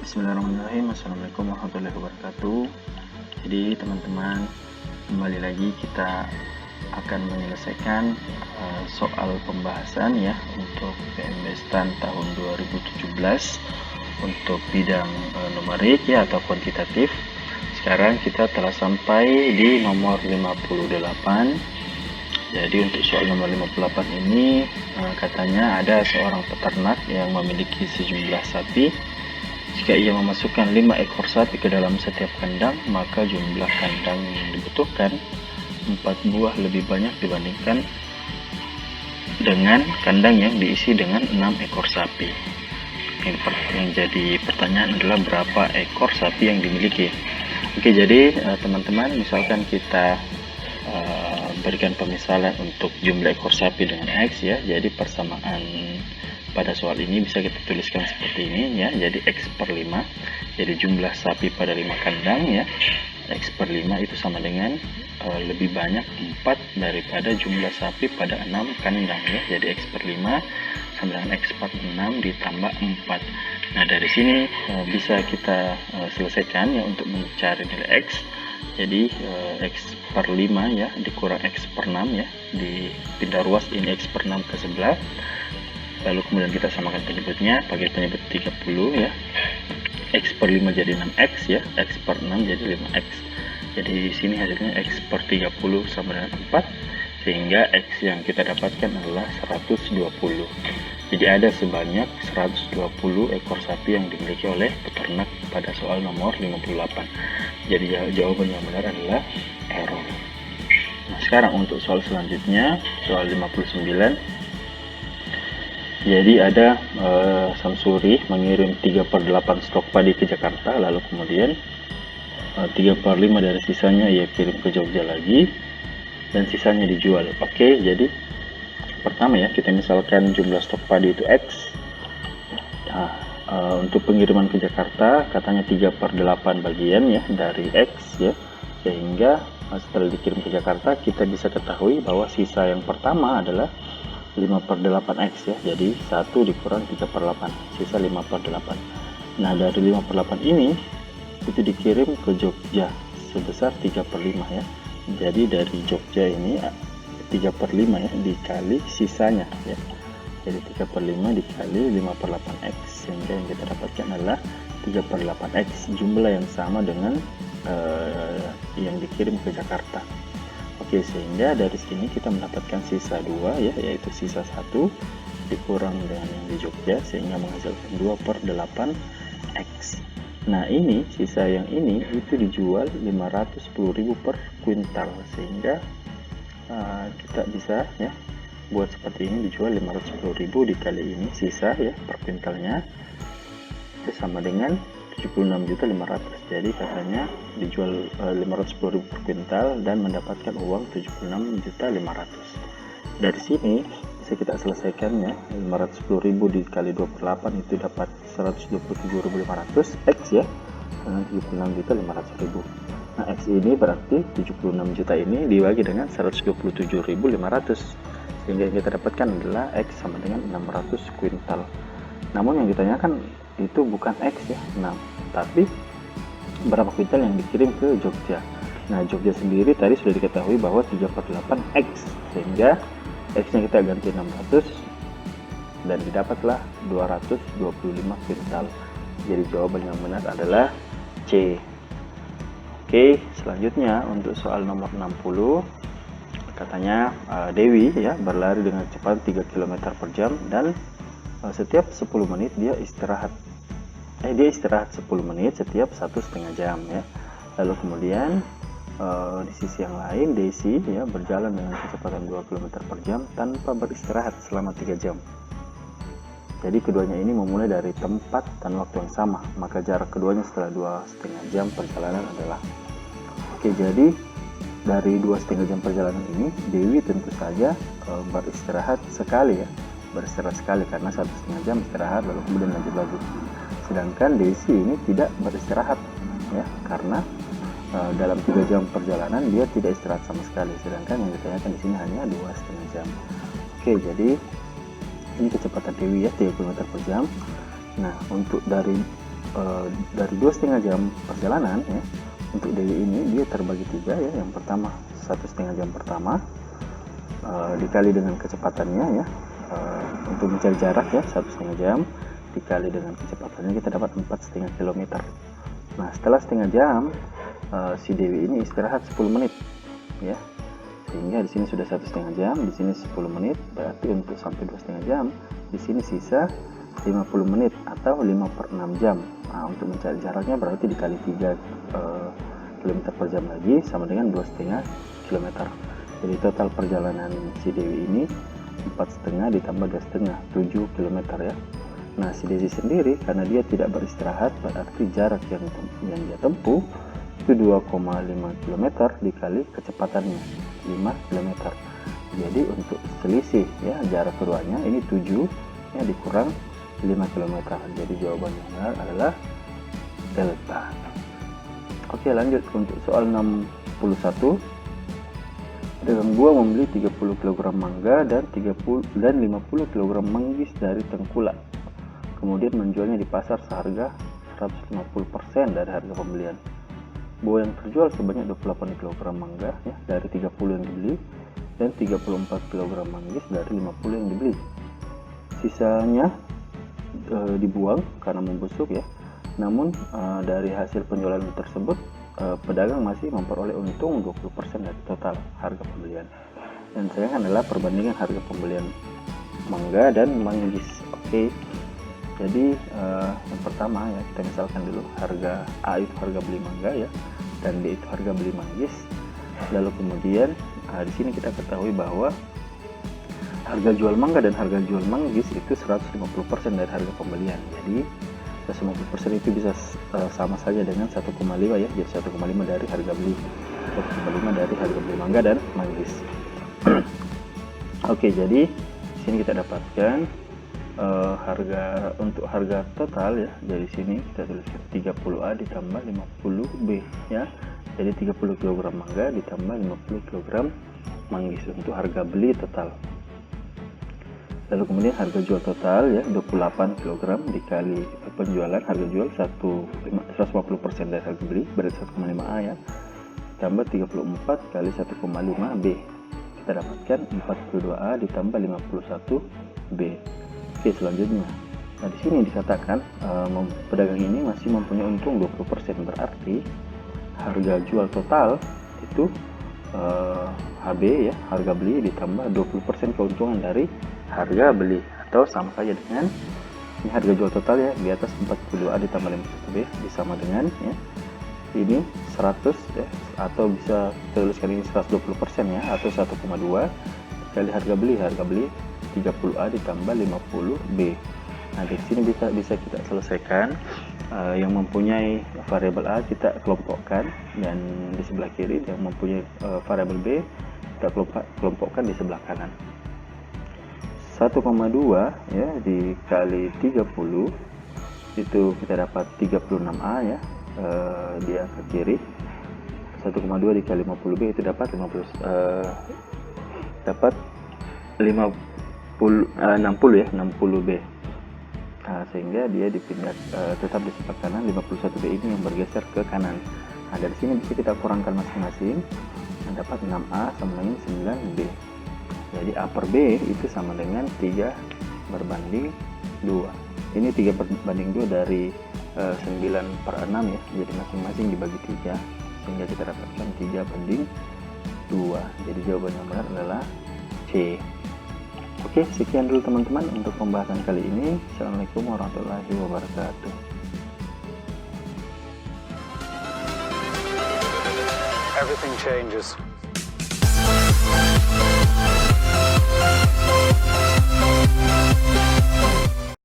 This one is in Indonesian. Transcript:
Bismillahirrahmanirrahim. Assalamualaikum warahmatullahi wabarakatuh. Jadi teman-teman, kembali lagi kita akan menyelesaikan soal pembahasan ya untuk PMBStan tahun 2017 untuk bidang numerik ya atau kuantitatif. Sekarang kita telah sampai di nomor 58. Jadi untuk soal nomor 58 ini katanya ada seorang peternak yang memiliki sejumlah sapi. Jika ia memasukkan 5 ekor sapi ke dalam setiap kandang, maka jumlah kandang yang dibutuhkan 4 buah lebih banyak dibandingkan dengan kandang yang diisi dengan 6 ekor sapi. Yang jadi pertanyaan adalah berapa ekor sapi yang dimiliki. Oke, jadi teman-teman, misalkan kita berikan pemisalan untuk jumlah ekor sapi dengan X ya. Jadi persamaan pada soal ini bisa kita tuliskan seperti ini ya. Jadi X per 5. Jadi jumlah sapi pada 5 kandang ya. X per 5 itu sama dengan lebih banyak 4 daripada jumlah sapi pada 6 kandang ya. Jadi X per 5 sama dengan X per 6 ditambah 4. Nah, dari sini bisa kita selesaikan ya untuk mencari nilai X. Jadi X per 5 ya dikurang X per 6 ya, dipindah ruas ini X per 6 ke sebelah, lalu kemudian kita samakan penyebutnya pakai penyebut 30 ya. X per 5 jadi 6X ya, X per 6 jadi 5X. Jadi di sini hasilnya X per 30 sama dengan 4, sehingga X yang kita dapatkan adalah 120. Jadi ada sebanyak 120 ekor sapi yang dimiliki oleh peternak pada soal nomor 58. Jadi jawaban yang benar adalah error. Nah, sekarang untuk soal selanjutnya, soal 59. Jadi ada Samsuri mengirim 3/8 stok padi ke Jakarta, lalu kemudian 3/5 dari sisanya ia kirim ke Jogja lagi, dan sisanya dijual. Oke, jadi pertama ya, kita misalkan jumlah stok padi itu X. Nah, untuk pengiriman ke Jakarta katanya 3/8 bagian ya dari X ya, sehingga setelah dikirim ke Jakarta kita bisa ketahui bahwa sisa yang pertama adalah 5/8X ya. Jadi 1 dikurang 3/8, sisa 5/8. Nah, dari 5/8 ini itu dikirim ke Jogja sebesar 3/5 ya. Jadi dari Jogja ini 3/5 ya dikali sisanya ya. Jadi 3/5 dikali 5/8X, sehingga yang kita dapatkan adalah 3/8X, jumlah yang sama dengan yang dikirim ke Jakarta. Oke, sehingga dari sini kita mendapatkan sisa 2 ya, yaitu sisa 1 dikurang dengan yang di Jogja, sehingga menghasilkan 2/8X. Nah, ini sisa yang ini itu dijual 510.000 per kuintal, sehingga kita bisa ya buat seperti ini, dijual 510.000 dikali ini sisa ya per kuintalnya, itu sama dengan 76.500.000. Jadi katanya dijual 510.000 per kuintal dan mendapatkan uang 76.500.000. Dari sini bisa kita selesaikannya, 510.000 dikali 2/8 itu dapat 127.500 X ya, dengan 76.500.000. Nah, X ini berarti 76 juta ini dibagi dengan 127.500, sehingga yang kita dapatkan adalah X sama dengan 600 kuintal. Namun yang ditanyakan itu bukan X ya, tapi berapa kuintal yang dikirim ke Jogja. Nah, Jogja sendiri tadi sudah diketahui bahwa 3/8X, sehingga X nya kita ganti 600 dan didapatlah 225 kuintal. Jadi jawaban yang benar adalah C. Oke, selanjutnya untuk soal nomor 60, katanya Dewi ya berlari dengan cepat 3 km per jam dan setiap 10 menit dia istirahat 10 menit setiap 1,5 jam ya. Lalu kemudian di sisi yang lain Desi ya berjalan dengan kecepatan 2 km per jam tanpa beristirahat selama 3 jam. Jadi keduanya ini memulai dari tempat dan waktu yang sama, maka jarak keduanya setelah 2,5 jam perjalanan adalah. Oke, jadi dari 2,5 jam perjalanan ini Dewi tentu saja beristirahat sekali karena 1,5 jam istirahat lalu kemudian lanjut lagi. Sedangkan Desi ini tidak beristirahat ya, karena dalam 3 jam perjalanan dia tidak istirahat sama sekali, sedangkan yang ditanyakan di sini hanya 2,5 jam. Oke, jadi ini kecepatan Dewi ya 3 km per jam. Nah, untuk dari dari 2,5 jam perjalanan ya, untuk DW ini dia terbagi 3 ya. Yang pertama 1,5 jam pertama dikali dengan kecepatannya ya, untuk mencari jarak ya 1,5 jam dikali dengan kecepatannya kita dapat 4,5 km. Nah setelah setengah jam si Dewi ini istirahat 10 menit ya, sehingga di sini sudah 1,5 jam, di sini 10 menit, berarti untuk sampai 2,5 jam di sini sisa 50 menit atau 5/6 jam. Nah, untuk mencari jaraknya berarti dikali 3 km per jam lagi sama dengan 2,5 km. Jadi total perjalanan si Dewi ini 4,5 ditambah 2,5, 7 km ya. Nah si Desi sendiri karena dia tidak beristirahat, berarti jarak yang dia tempuh itu 2,5 km dikali kecepatannya 5 km. Jadi untuk selisih ya jarak keduanya ini 7 ya dikurang 5 km. Jadi jawabannya adalah delta. Oke, lanjut untuk soal 61. Pedagang buah membeli 30 kg mangga dan 50 kg manggis dari Tengkulak. Kemudian menjualnya di pasar seharga 150% dari harga pembelian. Buah yang terjual sebanyak 28 kg mangga ya, dari 30 yang dibeli dan 34 kg manggis dari 50 yang dibeli. Sisanya dibuang karena membusuk ya. Namun dari hasil penjualan tersebut pedagang masih memperoleh untung 20% dari total harga pembelian. Dan sayang adalah perbandingan harga pembelian mangga dan manggis. Oke. Jadi yang pertama ya, kita misalkan dulu harga A itu harga beli mangga ya, dan B itu harga beli manggis. Lalu kemudian di sini kita ketahui bahwa harga jual mangga dan harga jual manggis itu 150% dari harga pembelian. Jadi 150% itu bisa sama saja dengan 1,5 ya, jadi 1,5 dari harga beli, 1,5 dari harga beli mangga dan manggis. Oke, jadi di sini kita dapatkan untuk harga total ya. Dari sini kita tuliskan 30A ditambah 50B ya. Jadi 30 kg mangga ditambah 50 kg manggis untuk harga beli total. Lalu kemudian harga jual total ya 28 kg dikali penjualan, harga jual 150% dari harga beli berarti 1,5A ya, ditambah 34 kali 1,5B, kita dapatkan 42A ditambah 51B. Oke, selanjutnya nah di sini dikatakan pedagang ini masih mempunyai untung 20%, berarti harga jual total itu HB ya, harga beli ditambah 20% keuntungan dari harga beli, atau sama saja dengan ini harga jual total ya, di atas 42A ditambah 51B sama dengan ya ini 100 ya, atau bisa tuliskan ini 120% ya, atau 1,2 kali harga beli 30A ditambah 50B. Nah di sini bisa kita selesaikan. Yang mempunyai variabel A kita kelompokkan, dan di sebelah kiri yang mempunyai variabel B kita kelompokkan di sebelah kanan. 1,2 ya dikali 30 itu kita dapat 36A ya, dia ke kiri. 1,2 dikali 50B itu dapat 60 ya, 60B. Sehingga dia dipindah tetap di sebelah kanan, 51B ini yang bergeser ke kanan. Nah dari sini bisa kita kurangkan masing-masing, dapat 6A sama dengan 9B. Jadi A per B itu sama dengan 3/2. Ini 3/2 dari 9/6 ya, jadi masing-masing dibagi 3, sehingga kita dapatkan 3/2. Jadi jawaban yang benar adalah C. Oke, sekian dulu teman-teman untuk pembahasan kali ini. Assalamualaikum warahmatullahi wabarakatuh. Everything changes.